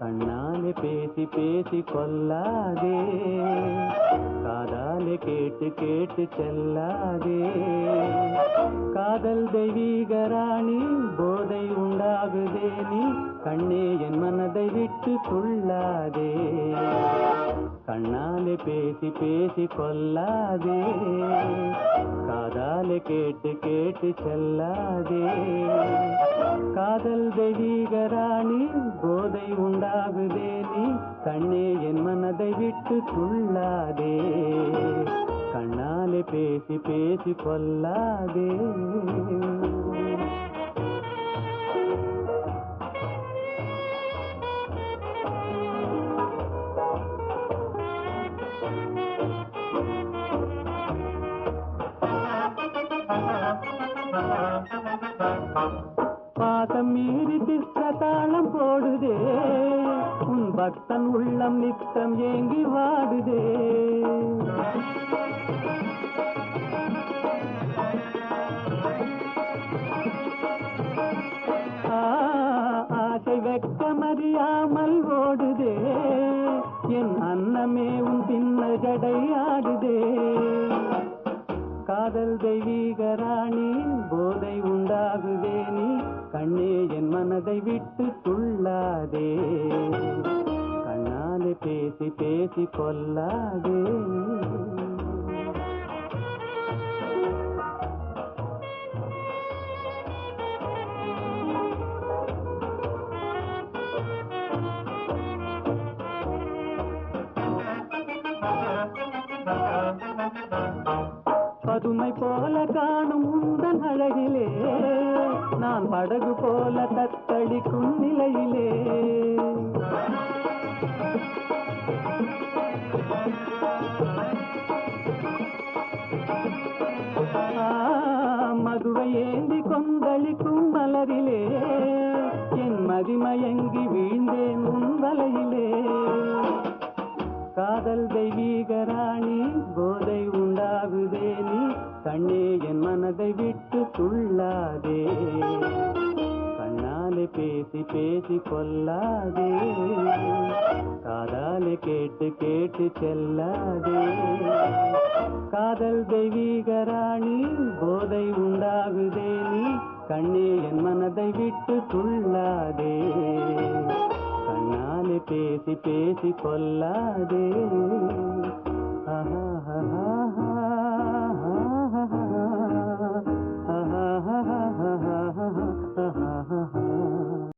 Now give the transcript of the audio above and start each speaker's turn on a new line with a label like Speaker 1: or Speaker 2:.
Speaker 1: கண்ணாலே பேசி பேசி கொல்லாதே, காதாலே கேட்டு கேட்டு செல்லாதே. காதல் தெய்வீக ராணி, போதை உண்டாகுதே நீ கண்ணே என் மனதை விட்டு துள்ளாதே. கண்ணாலே பேசி பேசி கொல்லாதே, காதாலே கேட்டு கேட்டு செல்லாதே. காதல் தெய்வீக ராணி, போதை உண்டாகுதே நீ கண்ணே என் மனதை விட்டு துள்ளாதே. கண்ணாலே பேசி பேசி கொல்லாதே. பாதம் மீறி திஸ்ரதாளம் போடுதே, உன் பக்தன் உள்ளம் நித்தம் ஏங்கி வாடுதே. ஆசை வெட்கமறியாமல் ஓடுதே, என் அன்னமே உன் பின்ன ஜடையாடுதே. காதல் தெய்வீக ராணி, போதை உண்டாகுதே நீ கண்ணே என் மனதை விட்டு துள்ளாதே. கண்ணாலே பேசி பேசி கொல்லாதே. பதுமை போல காணும் உந்தன் அழகிலே, நான் படகு போல தத்தளிக்கும் நிலையிலே. மதுவை ஏந்தி கொந்தளிக்கும் மலரிலே, என் மதிமயங்கி வீழ்ந்தேன் உன் வலையிலே. காதல் தெய்வீக ராணி, போதை உண்டாகுதே நீ கண்ணே என் மனதை விட்டு துள்ளாதே. கண்ணாலே பேசி பேசி கொல்லாதே, காதாலே கேட்டு கேட்டு செல்லாதே. காதல் தெய்வீக ராணி, போதை உண்டாகுதே நீ கண்ணே என் மனதை விட்டு துள்ளாதே. கண்ணாலே பேசி பேசி கொல்லாதே.